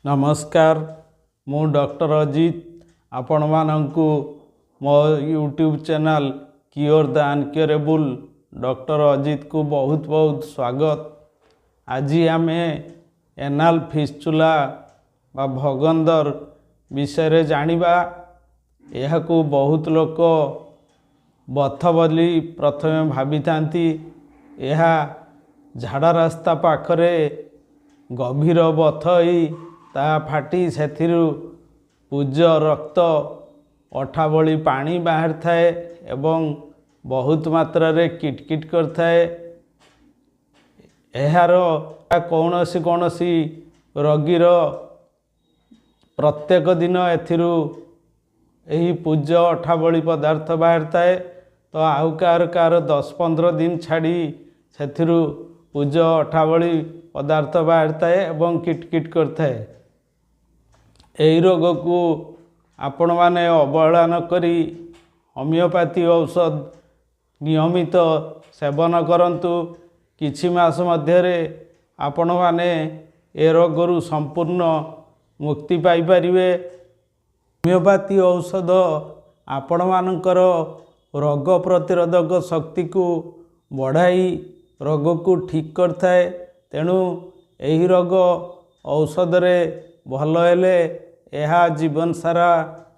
नमस्कार मु डॉक्टर अजित आपण मानंकु मो YouTube channel cure the incurable doctor Ajit को बहुत बहुत स्वागत। आज आम एनाल फिस्चुला बा भगंदर विषय जानिबा। यह को बहुत लोक बथ बोली प्रथमे भावी थांती। यह झाड़ा रास्ता पाखरे गभीर बथ ही ता फाटी सेथिरु पूज रक्त अठा भली पानी बाहर थाए एवं बहुत मात्रा रे किटकिट कर थाए। एहार कौनसी कौनसी रोगीर प्रत्येक दिन एथिरु एही पूज अठा भली पदार्थ बाहर थाए। तो आउ कार 10-15 दिन छाड़ी सेथिरु पूज अठा भली पदार्थ बाहर थाए एवं किटकिट कर थाए। एही रोग को आपण माने अवहेला न करी होमियोपैथी औषध नियमित सेवन करंतु। किछि मास मध्यरे आपण माने ए रोगरु संपूर्ण मुक्ति पाई परिवे। होमियोपैथी औषध आपण मानकर रोग प्रतिरोधक शक्ति को बढ़ाई रोग को ठीक करथाए। तेणु एही रोग औषध रे भल हेले यह जीवन सारा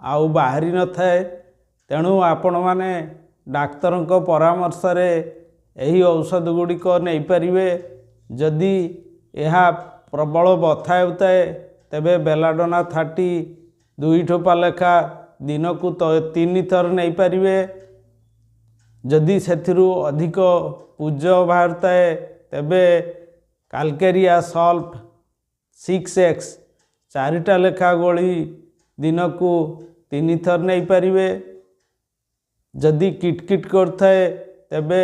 आउ बाहरी न थाए। तेणु आपण माने डाक्तर को परामर्श रे एही औषध गुड़िक नहीं पारिबे। जदि यह प्रबल बथा हेउताए तेबे बेलाडोना 30 2 ठोपा लेखा दिन को 3 थर नहीं पारिबे। जदि सेथिरु अधिक पूज बाहरताए तेबे काल्केरिया सल्फ 6x 4टा लेखा गोली दिन को 3 थर नहीं पारिबे। जदि किटकिट करथाए तेबे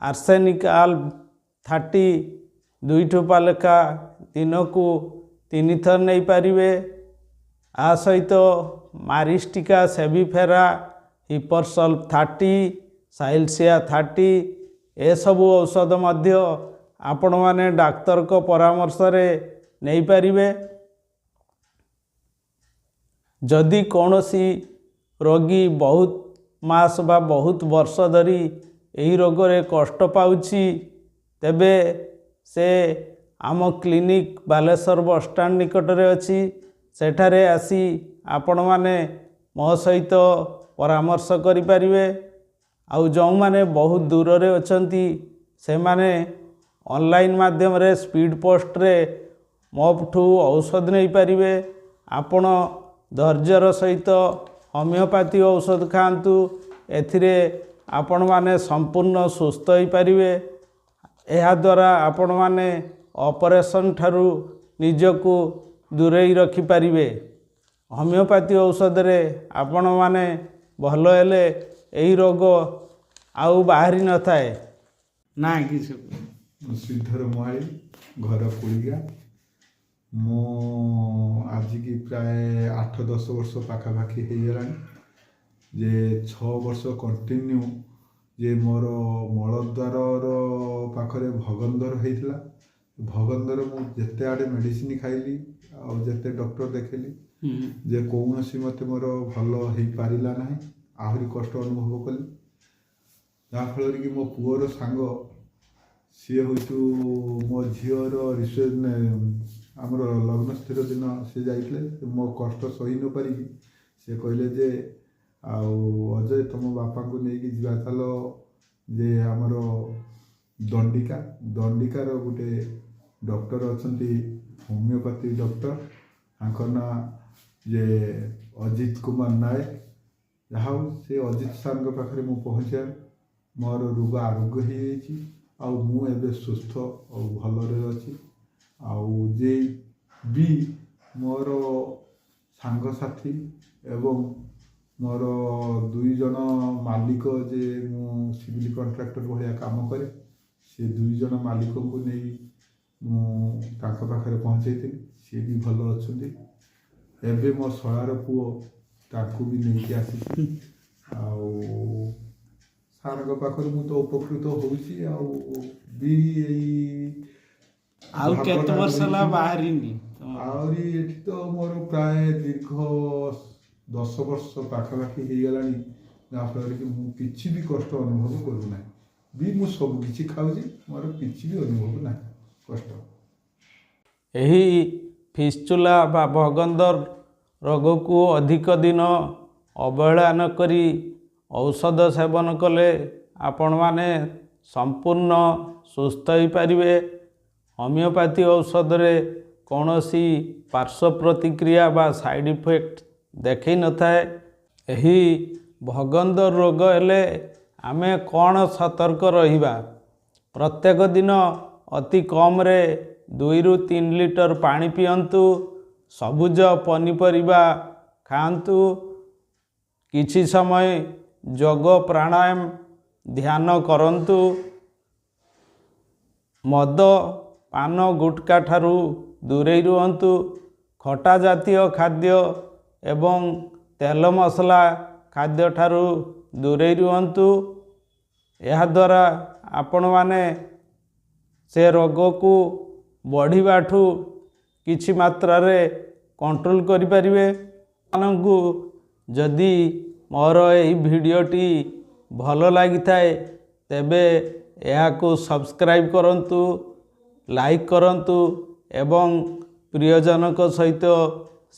आर्सेनिक आल्ब 30 2 ठोपा लेखा दिन को 3 थर नहीं पारिबे। आ सहित मारिस्टिका सेबिफेरा हिपरसल्फ 30 साइलसिया 30 ए सबु औषध मध्य आपण माने डाक्तर को परामर्श रे नहीं पारिबे। जदि कौनसी रोगी बहुत मास बा बहुत वर्ष धरी यही रोग रे कष्ट पाउछि तेबे से आम क्लिनिक बालेश्वर बस स्टैंड निकट रे अछि। सेठारे आसी आपण माने मो सहित परामर्श करि परिबे। आउ जो माने बहुत दूर रे अछंती से माने ऑनलाइन माध्यम रे स्पीड पोस्ट रे मोठू औषध नहीं पारिबे। आपण धैर्यर सहित होमियोपैथी औषध खातु। एथिरे आपण माने संपूर्ण सुस्थ हो पारिबे। एहा द्वारा आपण माने ऑपरेशन ठारू निजको दूरेई रखि पारिबे। होमियोपैथी औषध रे आपण माने भल हेले एही रोग आउ बाहरी न थाए ना कि श्रीधर महाई घर कुड़िया। मो आज की प्राय 8-10 वर्ष पाखापाखि हो गलानी जे 6 वर्ष कंटिन्यू जे मोर मलद्वार पाखरे भगंदर होता। भगंदर मु जेते आड़े मेडिसिन खाइली आ जेते डॉक्टर देखेली जे कौनसी मते मोर भल हो पारिला नहीं। आहरी कष्ट अनुभव कली जहाँफल कि मो पुअर सांग सी हूँ मो झीर आमर लग्न स्थिर दिन सी जाइए। मो कष्ट सही न पारिकी सी कहले जे अजय तुम बापा को लेकिन जा चल जे आमर दंडिका दंडिकार गोटे डॉक्टर अच्छा होमियोपैथी डॉक्टर आंकर ना जे अजित कुमार नायक। जहाँ से अजित सार पाखे मु पहुँचा मोर रोग आरोग्य हो सुस्थ और भलरे अच्छी। आउ जे भी मोर सांगसाथी एवं मोर 2 जन मालिक जे मु सिविल कॉन्ट्रैक्टर भाया काम करे से 2 जन मालिक को नहीं पाखे पहुँचे सी भी भल अच्छा। एबे मो शଳାର पुओ ताकू भी नहीं आसी सार पाखर मु तो उपकृत होउची। आउ केत वर्ष ला बाहरिनी ଆହୁରି ଏଠି ତ ମୋର ପ୍ରାୟ ଦୀର୍ଘ 10 ବର୍ଷ ପାଖାପାଖି ହେଇଗଲାଣି, ଯାହାଫଳରେ କି ମୁଁ କିଛି ବି କଷ୍ଟ ଅନୁଭବ କରୁନାହିଁ ବି। ମୁଁ ସବୁ କିଛି ଖାଉଛି, ମୋର କିଛି ବି ଅନୁଭବ ନାହିଁ କଷ୍ଟ। ଏହି ଫିସ୍ଚୁଲା ବା ଭଗନ୍ଦର ରୋଗକୁ ଅଧିକ ଦିନ ଅବହେଳା ନ କରି ଔଷଧ ସେବନ କଲେ ଆପଣମାନେ ସମ୍ପୂର୍ଣ୍ଣ ସୁସ୍ଥ ହୋଇପାରିବେ। ହୋମିଓପାଥି ଔଷଧରେ କୌଣସି ପାର୍ଶ୍ୱ ପ୍ରତିକ୍ରିୟା ବା ସାଇଡ଼୍ ଇଫେକ୍ଟ ଦେଖାଇ ନଥାଏ। ଏହି ଭଗନ୍ଦର ରୋଗ ହେଲେ ଆମେ କ'ଣ ସତର୍କ ରହିବା? ପ୍ରତ୍ୟେକ ଦିନ ଅତି କମରେ 2 ରୁ 3 ଲିଟର ପାଣି ପିଅନ୍ତୁ। ସବୁଜ ପନିପରିବା ଖାଆନ୍ତୁ। କିଛି ସମୟ ଯୋଗ ପ୍ରାଣାୟାମ ଧ୍ୟାନ କରନ୍ତୁ। ମଦ ପାନ ଗୁଟକା ଠାରୁ ଦୂରେଇ ରୁହନ୍ତୁ। ଖଟା ଜାତୀୟ ଖାଦ୍ୟ ଏବଂ ତେଲ ମସଲା ଖାଦ୍ୟ ଠାରୁ ଦୂରେଇ ରୁହନ୍ତୁ। ଏହାଦ୍ୱାରା ଆପଣମାନେ ସେ ରୋଗକୁ ବଢ଼ିବାଠୁ କିଛି ମାତ୍ରାରେ କଣ୍ଟ୍ରୋଲ କରିପାରିବେ। ଆପଣଙ୍କୁ ଯଦି ମୋର ଏହି ଭିଡ଼ିଓଟି ଭଲ ଲାଗିଥାଏ ତେବେ ଏହାକୁ ସବସ୍କ୍ରାଇବ୍ କରନ୍ତୁ, ଲାଇକ୍ କରନ୍ତୁ ଏବଂ ପ୍ରିୟଜନଙ୍କ ସହିତ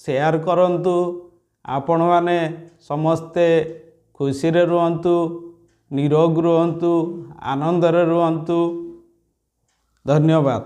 ସେୟାର କରନ୍ତୁ। ଆପଣମାନେ ସମସ୍ତେ ଖୁସିରେ ରୁହନ୍ତୁ, ନିରୋଗ ରୁହନ୍ତୁ, ଆନନ୍ଦରେ ରୁହନ୍ତୁ। ଧନ୍ୟବାଦ।